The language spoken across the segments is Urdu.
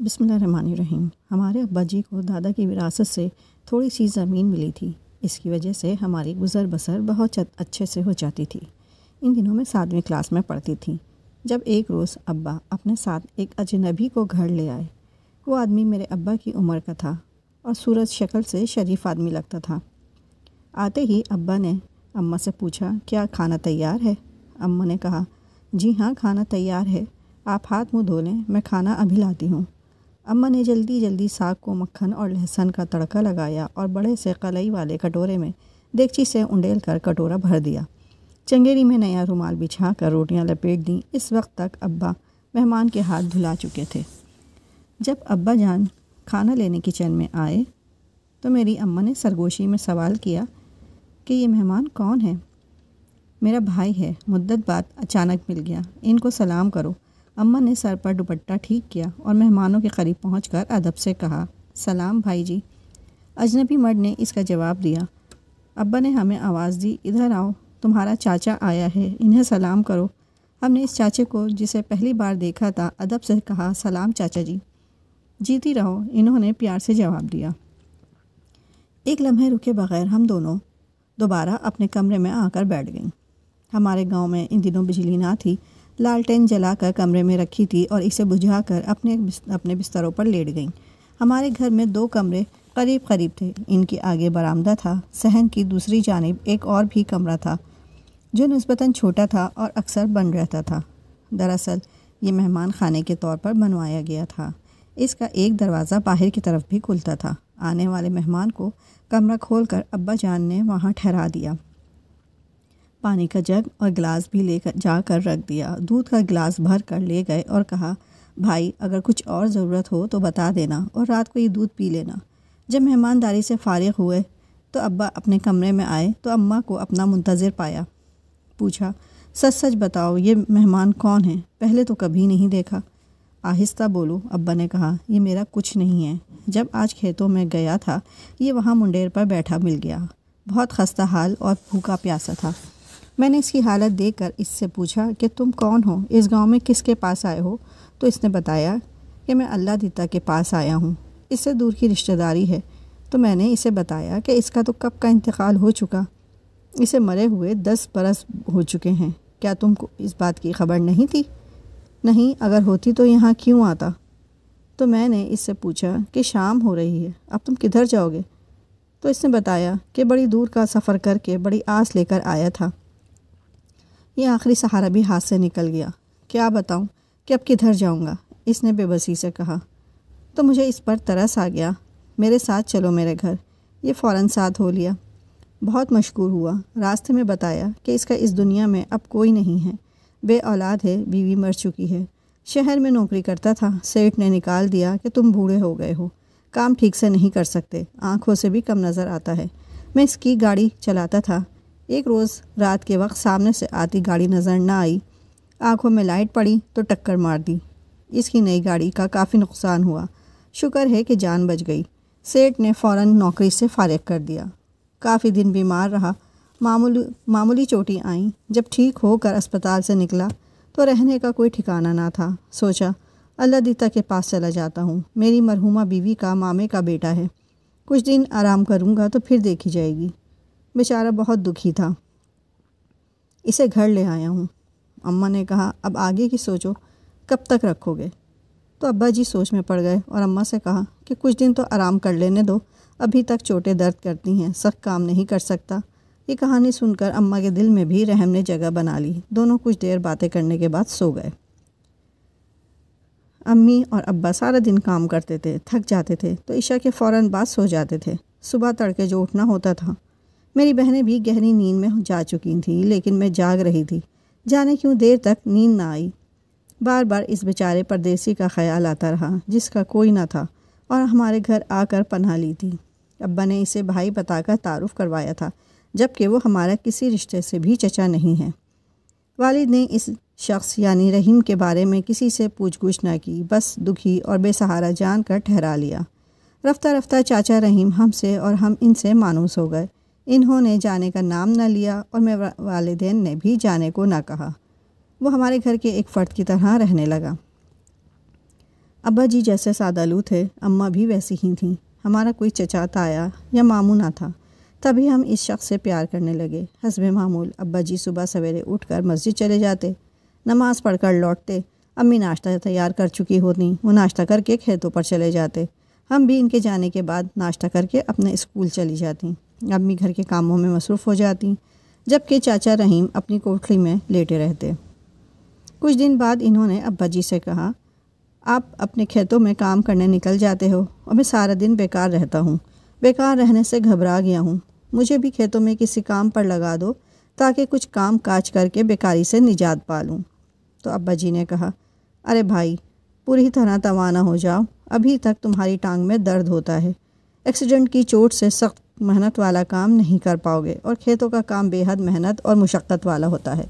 بسم اللہ الرحمن الرحیم۔ ہمارے ابا جی کو دادا کی وراثت سے تھوڑی سی زمین ملی تھی۔ اس کی وجہ سے ہماری گزر بسر بہت اچھے سے ہو جاتی تھی۔ ان دنوں میں 7ویں کلاس میں پڑھتی تھی جب ایک روز ابا اپنے ساتھ ایک اجنبی کو گھر لے آئے۔ وہ آدمی میرے ابا کی عمر کا تھا اور صورت شکل سے شریف آدمی لگتا تھا۔ آتے ہی ابا نے اماں سے پوچھا، کیا کھانا تیار ہے؟ اماں نے کہا، جی ہاں کھانا تیار ہے، آپ ہاتھ منہ دھو لیں، میں کھانا ابھی لاتی ہوں۔ اماں نے جلدی ساگ کو مکھن اور لہسن کا تڑکا لگایا اور بڑے سے قلئی والے کٹورے میں دیگچی سے انڈیل کر کٹورا بھر دیا۔ چنگیری میں نیا رومال بچھا کر روٹیاں لپیٹ دیں۔ اس وقت تک ابا مہمان کے ہاتھ دھلا چکے تھے۔ جب ابا جان کھانا لینے کچن میں آئے تو میری اماں نے سرگوشی میں سوال کیا کہ یہ مہمان کون ہے؟ میرا بھائی ہے، مدت بعد اچانک مل گیا، ان کو سلام کرو۔ اماں نے سر پر دوپٹہ ٹھیک کیا اور مہمانوں کے قریب پہنچ کر ادب سے کہا، سلام بھائی جی۔ اجنبی مرد نے اس کا جواب دیا۔ ابا نے ہمیں آواز دی، ادھر آؤ، تمہارا چاچا آیا ہے، انہیں سلام کرو۔ ہم نے اس چاچے کو جسے پہلی بار دیکھا تھا ادب سے کہا، سلام چاچا جی۔ جیتی رہو، انہوں نے پیار سے جواب دیا۔ ایک لمحے رکے بغیر ہم دونوں دوبارہ اپنے کمرے میں آ کر بیٹھ گئیں۔ ہمارے گاؤں میں ان دنوں بجلی نہ تھی۔ لالٹین جلا کر کمرے میں رکھی تھی اور اسے بجھا کر اپنے بستروں پر لیٹ گئیں۔ ہمارے گھر میں 2 کمرے قریب قریب تھے۔ ان کے آگے برآمدہ تھا۔ صحن کی دوسری جانب ایک اور بھی کمرہ تھا جو نسبتاً چھوٹا تھا اور اکثر بند رہتا تھا۔ دراصل یہ مہمان خانے کے طور پر بنوایا گیا تھا۔ اس کا ایک دروازہ باہر کی طرف بھی کھلتا تھا۔ آنے والے مہمان کو کمرہ کھول کر ابا جان نے وہاں ٹھہرا دیا۔ پانی کا جگ اور گلاس بھی لے جا کر رکھ دیا۔ دودھ کا گلاس بھر کر لے گئے اور کہا، بھائی اگر کچھ اور ضرورت ہو تو بتا دینا اور رات کو یہ دودھ پی لینا۔ جب مہمانداری سے فارغ ہوئے تو ابا اپنے کمرے میں آئے تو اماں کو اپنا منتظر پایا۔ پوچھا، سچ سچ بتاؤ یہ مہمان کون ہے؟ پہلے تو کبھی نہیں دیکھا۔ آہستہ بولو، ابا نے کہا، یہ میرا کچھ نہیں ہے۔ جب آج کھیتوں میں گیا تھا یہ وہاں منڈیر پر بیٹھا مل گیا۔ بہت خستہ حال اور بھوکا پیاسا تھا۔ میں نے اس کی حالت دیکھ کر اس سے پوچھا کہ تم کون ہو؟ اس گاؤں میں کس کے پاس آئے ہو؟ تو اس نے بتایا کہ میں اللہ دیتا کے پاس آیا ہوں، اس سے دور کی رشتہ داری ہے۔ تو میں نے اسے بتایا کہ اس کا تو کب کا انتقال ہو چکا، اسے مرے ہوئے 10 برس ہو چکے ہیں۔ کیا تم کو اس بات کی خبر نہیں تھی؟ نہیں، اگر ہوتی تو یہاں کیوں آتا؟ تو میں نے اس سے پوچھا کہ شام ہو رہی ہے، اب تم کدھر جاؤ گے؟ تو اس نے بتایا کہ بڑی دور کا سفر کر کے بڑی آس لے کر آیا تھا، یہ آخری سہارا بھی ہاتھ سے نکل گیا، کیا بتاؤں کہ اب کدھر جاؤں گا؟ اس نے بے بسی سے کہا۔ تو مجھے اس پر ترس آ گیا، میرے ساتھ چلو میرے گھر۔ یہ فوراً ساتھ ہو لیا۔ بہت مشکور ہوا۔ راستے میں بتایا کہ اس کا اس دنیا میں اب کوئی نہیں ہے، بے اولاد ہے، بیوی مر چکی ہے، شہر میں نوکری کرتا تھا، سیٹ نے نکال دیا کہ تم بوڑھے ہو گئے ہو، کام ٹھیک سے نہیں کر سکتے، آنکھوں سے بھی کم نظر آتا ہے۔ میں اس کی گاڑی چلاتا تھا۔ ایک روز رات کے وقت سامنے سے آتی گاڑی نظر نہ آئی، آنکھوں میں لائٹ پڑی تو ٹکر مار دی۔ اس کی نئی گاڑی کا کافی نقصان ہوا، شکر ہے کہ جان بچ گئی۔ سیٹ نے فوراً نوکری سے فارغ کر دیا۔ کافی دن بیمار رہا، معمولی چوٹیں آئیں۔ جب ٹھیک ہو کر اسپتال سے نکلا تو رہنے کا کوئی ٹھکانہ نہ تھا۔ سوچا اللہ دیتا کے پاس چلا جاتا ہوں، میری مرحومہ بیوی کا مامے کا بیٹا ہے، کچھ دن آرام کروں گا تو پھر دیکھی جائے گی۔ بیچارہ بہت دکھی تھا۔ اسے گھر لے آیا ہوں۔ اماں نے کہا، اب آگے کی سوچو، کب تک رکھو گے؟ تو ابا جی سوچ میں پڑ گئے اور اماں سے کہا کہ کچھ دن تو آرام کر لینے دو، ابھی تک چوٹیں درد کرتی ہیں، سخت کام نہیں کر سکتا۔ یہ کہانی سن کر اماں کے دل میں بھی رحم نے جگہ بنا لی۔ دونوں کچھ دیر باتیں کرنے کے بعد سو گئے۔ امی اور ابا سارا دن کام کرتے تھے، تھک جاتے تھے تو عشاء کے فوراً بعد سو جاتے تھے۔ صبح تڑکے جو اٹھنا ہوتا تھا۔ میری بہنیں بھی گہری نیند میں جا چکی تھیں، لیکن میں جاگ رہی تھی۔ جانے کیوں دیر تک نیند نہ آئی۔ بار بار اس بیچارے پردیسی کا خیال آتا رہا جس کا کوئی نہ تھا اور ہمارے گھر آ کر پناہ لی تھی۔ ابا نے اسے بھائی بتا کر تعارف کروایا تھا، جبکہ وہ ہمارا کسی رشتے سے بھی چچا نہیں ہے۔ والد نے اس شخص یعنی رحیم کے بارے میں کسی سے پوچھ گچھ نہ کی، بس دکھی اور بے سہارا جان کر ٹھہرا لیا۔ رفتہ رفتہ چاچا رحیم ہم سے اور ہم ان سے مانوس ہو گئے۔ انہوں نے جانے کا نام نہ لیا اور میرے والدین نے بھی جانے کو نہ کہا۔ وہ ہمارے گھر کے ایک فرد کی طرح رہنے لگا۔ ابا جی جیسے سادالو تھے، اماں بھی ویسی ہی تھیں۔ ہمارا کوئی چچا تایا یا ماموں نہ تھا، تبھی ہم اس شخص سے پیار کرنے لگے۔ حسب معمول ابا جی صبح سویرے اٹھ کر مسجد چلے جاتے، نماز پڑھ کر لوٹتے۔ امی ناشتہ تیار کر چکی ہوتیں، وہ ناشتہ کر کے کھیتوں پر چلے جاتے۔ ہم بھی ان کے جانے کے بعد ناشتہ کر کے اپنے اسکول چلی جاتیں۔ امی گھر کے کاموں میں مصروف ہو جاتیں، جبکہ چاچا رحیم اپنی کوٹھلی میں لیٹے رہتے۔ کچھ دن بعد انہوں نے ابا جی سے کہا، آپ اپنے کھیتوں میں کام کرنے نکل جاتے ہو اور میں سارا دن بیکار رہتا ہوں۔ بیکار رہنے سے گھبرا گیا ہوں، مجھے بھی کھیتوں میں کسی کام پر لگا دو تاکہ کچھ کام کاج کر کے بیکاری سے نجات پا لوں۔ تو ابا جی نے کہا، ارے بھائی، پوری طرح توانا ہو جاؤ، ابھی تک تمہاری ٹانگ میں درد ہوتا ہے، ایکسیڈنٹ کی چوٹ سے سخت محنت والا کام نہیں کر پاؤ گے، اور کھیتوں کا کام بے حد محنت اور مشقت والا ہوتا ہے۔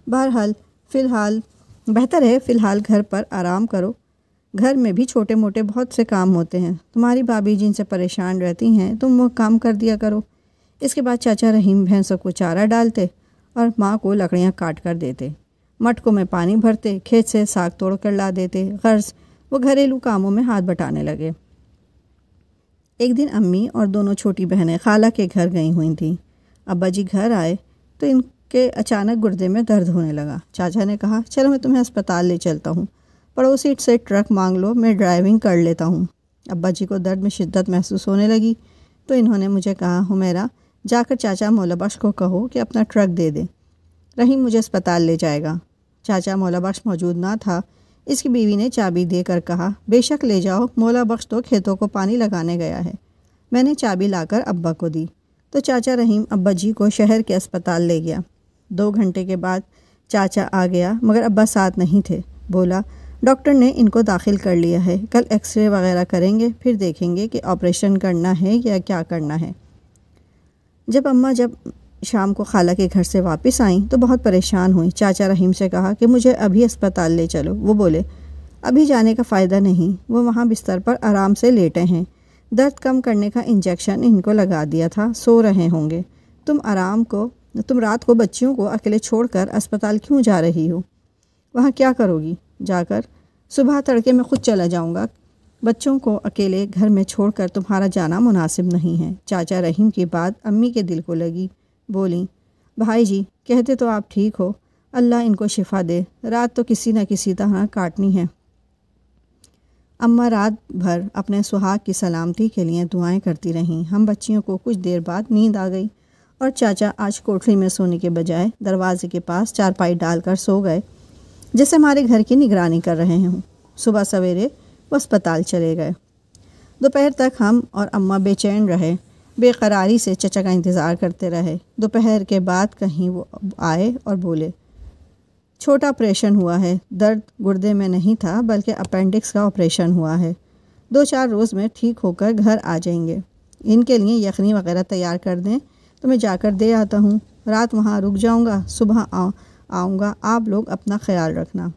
بہرحال بہتر ہے فی الحال گھر پر آرام کرو، گھر میں بھی چھوٹے موٹے بہت سے کام ہوتے ہیں، تمہاری بھابھی جن سے پریشان رہتی ہیں تم وہ کام کر دیا کرو۔ اس کے بعد چاچا رحیم بھینسوں کو چارہ ڈالتے اور ماں کو لکڑیاں کاٹ کر دیتے، مٹکوں میں پانی بھرتے، کھیت سے ساگ توڑ کر لا دیتے، غرض وہ گھریلو کاموں میں ہاتھ بٹانے لگے۔ ایک دن امی اور دونوں چھوٹی بہنیں خالہ کے گھر گئی ہوئی تھیں۔ ابا جی گھر آئے تو ان کے اچانک گردے میں درد ہونے لگا۔ چاچا نے کہا، چلو میں تمہیں اسپتال لے چلتا ہوں، پڑوسی سے ٹرک مانگ لو، میں ڈرائیونگ کر لیتا ہوں۔ ابا جی کو درد میں شدت محسوس ہونے لگی تو انہوں نے مجھے کہا، حمیرہ جا کر چاچا مولا بخش کو کہو کہ اپنا ٹرک دے دے، رحیم مجھے اسپتال لے جائے گا۔ چاچا مولا بخش موجود نہ تھا، اس کی بیوی نے چابی دے کر کہا، بے شک لے جاؤ، مولا بخش تو کھیتوں کو پانی لگانے گیا ہے۔ میں نے چابی لا کر ابا کو دی تو چاچا رحیم ابا جی کو شہر کے اسپتال لے گیا۔ 2 گھنٹے کے بعد چاچا آ گیا، مگر ابا ساتھ نہیں تھے۔ بولا، ڈاکٹر نے ان کو داخل کر لیا ہے، کل ایکس رے وغیرہ کریں گے، پھر دیکھیں گے کہ آپریشن کرنا ہے یا کیا کرنا ہے۔ جب شام کو خالہ کے گھر سے واپس آئیں تو بہت پریشان ہوئیں۔ چاچا رحیم سے کہا کہ مجھے ابھی اسپتال لے چلو۔ وہ بولے، ابھی جانے کا فائدہ نہیں، وہ وہاں بستر پر آرام سے لیٹے ہیں، درد کم کرنے کا انجیکشن ان کو لگا دیا تھا، سو رہے ہوں گے، تم رات کو بچیوں کو اکیلے چھوڑ کر اسپتال کیوں جا رہی ہو؟ وہاں کیا کرو گی جا کر؟ صبح تڑکے میں خود چلا جاؤں گا، بچوں کو اکیلے گھر میں چھوڑ کر تمہارا جانا مناسب نہیں ہے۔ چاچا رحیم کی بات امی کے دل کو لگی، بولیں، بھائی جی کہتے تو آپ ٹھیک ہو، اللہ ان کو شفا دے، رات تو کسی نہ کسی طرح کاٹنی ہے۔ اماں رات بھر اپنے سہاگ کی سلامتی کے لیے دعائیں کرتی رہیں۔ ہم بچیوں کو کچھ دیر بعد نیند آ گئی اور چاچا آج کوٹھلی میں سونے کے بجائے دروازے کے پاس چارپائی ڈال کر سو گئے، جیسے ہمارے گھر کی نگرانی کر رہے ہوں۔ صبح سویرے وہ اسپتال چلے گئے۔ دوپہر تک ہم اور اماں بے چین رہے، بے قراری سے چچا کا انتظار کرتے رہے۔ دوپہر کے بعد کہیں وہ آئے اور بولے، چھوٹا آپریشن ہوا ہے، درد گردے میں نہیں تھا بلکہ اپینڈکس کا آپریشن ہوا ہے، 2-4 روز میں ٹھیک ہو کر گھر آ جائیں گے۔ ان کے لیے یخنی وغیرہ تیار کر دیں تو میں جا کر دے آتا ہوں، رات وہاں رک جاؤں گا، صبح آؤں گا، آپ لوگ اپنا خیال رکھنا۔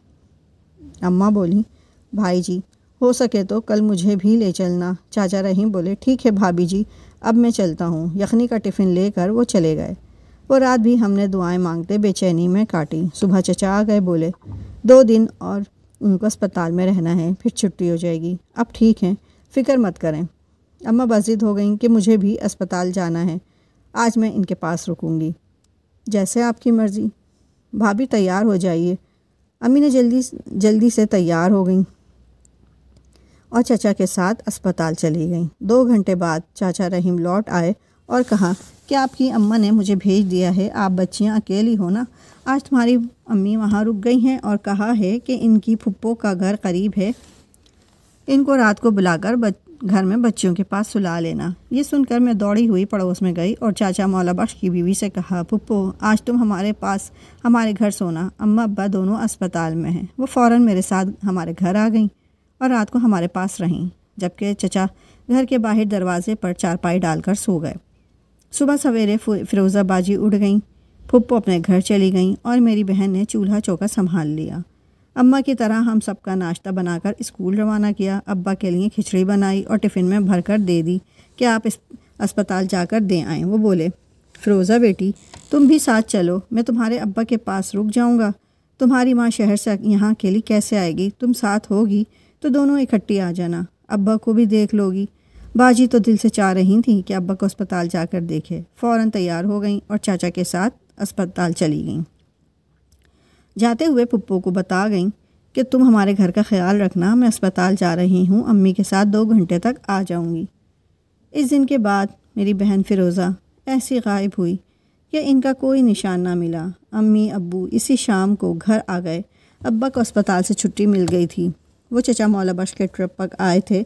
اماں بولیں، بھائی جی ہو سکے تو کل مجھے بھی لے چلنا۔ چاچا رحیم بولے، ٹھیک ہے بھابھی جی، اب میں چلتا ہوں۔ یخنی کا ٹفن لے کر وہ چلے گئے۔ وہ رات بھی ہم نے دعائیں مانگتے بے چینی میں کاٹی۔ صبح چچا آ گئے، بولے، 2 دن اور ان کو اسپتال میں رہنا ہے، پھر چھٹی ہو جائے گی، اب ٹھیک ہیں، فکر مت کریں۔ اماں بضد ہو گئیں کہ مجھے بھی اسپتال جانا ہے، آج میں ان کے پاس رکوں گی۔ جیسے آپ کی مرضی، بھابھی تیار ہو جائیے۔ امی نے جلدی سے تیار ہو گئیں اور چچا کے ساتھ اسپتال چلی گئیں۔ 2 گھنٹے بعد چاچا رحیم لوٹ آئے اور کہا کہ آپ کی اماں نے مجھے بھیج دیا ہے، آپ بچیاں اکیلی ہو نا، آج تمہاری امی وہاں رک گئی ہیں اور کہا ہے کہ ان کی پھپھو کا گھر قریب ہے، ان کو رات کو بلا کر گھر میں بچیوں کے پاس سلا لینا۔ یہ سن کر میں دوڑی ہوئی پڑوس میں گئی اور چاچا مولا بخش کی بیوی سے کہا، پھپھو آج تم ہمارے گھر سونا، اماں ابا دونوں اسپتال میں ہیں۔ وہ فوراً میرے ساتھ ہمارے گھر آ گئیں اور رات کو ہمارے پاس رہیں، جبکہ چچا گھر کے باہر دروازے پر چارپائی ڈال کر سو گئے۔ صبح سویرے فیروزہ باجی اٹھ گئیں، پھپھو اپنے گھر چلی گئیں اور میری بہن نے چولہا چوکا سنبھال لیا۔ اماں کی طرح ہم سب کا ناشتہ بنا کر اسکول روانہ کیا۔ ابا کے لیے کھچڑی بنائی اور ٹفن میں بھر کر دے دی کہ آپ اسپتال جا کر دے آئیں۔ وہ بولے، فیروزہ بیٹی تم بھی ساتھ چلو، میں تمہارے ابا کے پاس رک جاؤں گا، تمہاری ماں شہر سے یہاں اکیلی کیسے آئے گی، تم ساتھ ہوگی تو دونوں اکٹھی آ جانا، ابا کو بھی دیکھ لو گی۔ باجی تو دل سے چاہ رہی تھیں کہ ابا کو اسپتال جا کر دیکھے، فوراً تیار ہو گئیں اور چاچا کے ساتھ اسپتال چلی گئیں۔ جاتے ہوئے پھپھو کو بتا گئیں کہ تم ہمارے گھر کا خیال رکھنا، میں اسپتال جا رہی ہوں، امی کے ساتھ 2 گھنٹے تک آ جاؤں گی۔ اس دن کے بعد میری بہن فیروزہ ایسی غائب ہوئی کہ ان کا کوئی نشان نہ ملا۔ امی ابو اسی شام کو گھر آ گئے۔ ابا کو اسپتال سے چھٹی مل گئی تھی، وہ چچا مولا بخش کے ٹرپ پر آئے تھے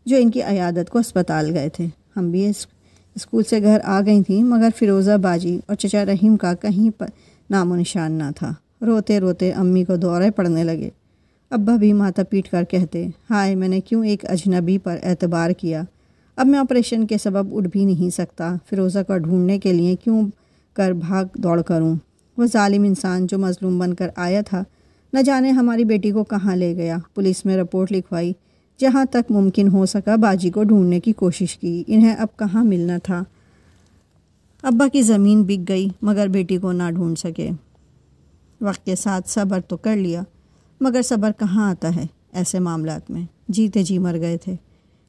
جو ان کی عیادت کو اسپتال گئے تھے۔ ہم بھی اسکول سے گھر آ گئی تھیں، مگر فیروزہ باجی اور چچا رحیم کا کہیں پر نام و نشان نہ تھا۔ روتے روتے امی کو دورے پڑنے لگے۔ ابا بھی ماتھا پیٹ کر کہتے، ہائے میں نے کیوں ایک اجنبی پر اعتبار کیا، اب میں آپریشن کے سبب اٹھ بھی نہیں سکتا، فیروزہ کو ڈھونڈنے کے لیے کیوں کر بھاگ دوڑ کروں۔ وہ ظالم انسان جو مظلوم بن کر آیا تھا نہ جانے ہماری بیٹی کو کہاں لے گیا۔ پولیس میں رپورٹ لکھوائی، جہاں تک ممکن ہو سکا باجی کو ڈھونڈنے کی کوشش کی، انہیں اب کہاں ملنا تھا۔ ابا کی زمین بک گئی مگر بیٹی کو نہ ڈھونڈ سکے۔ وقت کے ساتھ صبر تو کر لیا مگر صبر کہاں آتا ہے ایسے معاملات میں، جیتے جی مر گئے تھے۔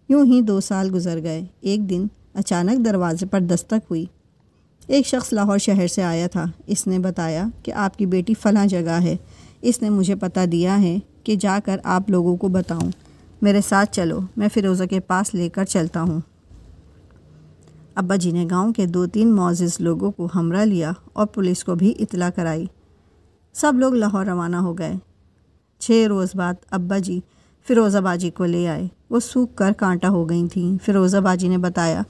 یوں ہی 2 سال گزر گئے۔ ایک دن اچانک دروازے پر دستک ہوئی۔ ایک شخص لاہور شہر سے آیا تھا۔ اس نے بتایا کہ آپ کی بیٹی فلاں جگہ ہے، اس نے مجھے پتہ دیا ہے کہ جا کر آپ لوگوں کو بتاؤں، میرے ساتھ چلو، میں فیروزہ کے پاس لے کر چلتا ہوں۔ ابا جی نے گاؤں کے 2-3 معزز لوگوں کو ہمراہ لیا اور پولیس کو بھی اطلاع کرائی۔ سب لوگ لاہور روانہ ہو گئے۔ 6 روز بعد ابا جی فیروزہ باجی کو لے آئے۔ وہ سوکھ کر کانٹا ہو گئی تھیں۔ فیروزہ باجی نے بتایا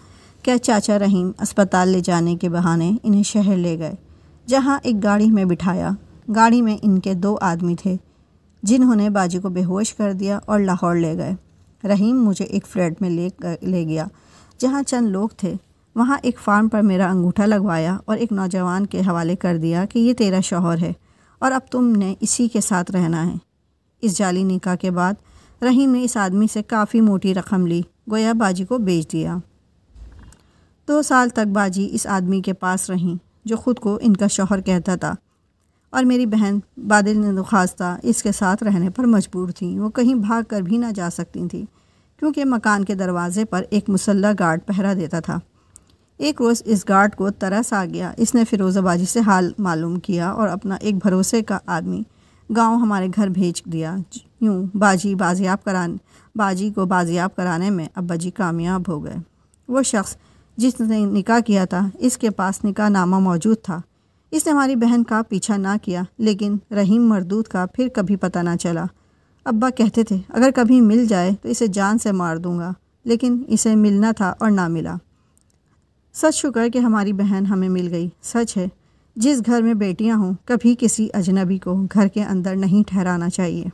کہ چاچا رحیم اسپتال لے جانے کے بہانے انہیں شہر لے گئے، جہاں ایک گاڑی میں بٹھایا۔ گاڑی میں ان کے 2 آدمی تھے جنہوں نے باجی کو بے ہوش کر دیا اور لاہور لے گئے۔ رحیم مجھے ایک فلیٹ میں لے گیا جہاں چند لوگ تھے۔ وہاں ایک فارم پر میرا انگوٹھا لگوایا اور ایک نوجوان کے حوالے کر دیا کہ یہ تیرا شوہر ہے اور اب تم نے اسی کے ساتھ رہنا ہے۔ اس جعلی نکاح کے بعد رحیم نے اس آدمی سے کافی موٹی رقم لی، گویا باجی کو بیچ دیا۔ 2 سال تک باجی اس آدمی کے پاس رہیں جو خود کو ان کا شوہر کہتا تھا، اور میری بہن بادل نخواستہ اس کے ساتھ رہنے پر مجبور تھیں۔ وہ کہیں بھاگ کر بھی نہ جا سکتی تھیں کیونکہ مکان کے دروازے پر ایک مسلح گارڈ پہرا دیتا تھا۔ ایک روز اس گارڈ کو ترس آ گیا۔ اس نے فیروزہ باجی سے حال معلوم کیا اور اپنا ایک بھروسے کا آدمی گاؤں ہمارے گھر بھیج دیا۔ یوں باجی کو بازیاب کرانے میں ابا جی کامیاب ہو گئے۔ وہ شخص جس نے نکاح کیا تھا، اس کے پاس نکاح نامہ موجود تھا۔ اس نے ہماری بہن کا پیچھا نہ کیا، لیکن رحیم مردود کا پھر کبھی پتہ نہ چلا۔ ابا کہتے تھے اگر کبھی مل جائے تو اسے جان سے مار دوں گا، لیکن اسے ملنا تھا اور نہ ملا۔ سچ شکر کہ ہماری بہن ہمیں مل گئی۔ سچ ہے، جس گھر میں بیٹیاں ہوں کبھی کسی اجنبی کو گھر کے اندر نہیں ٹھہرانا چاہیے۔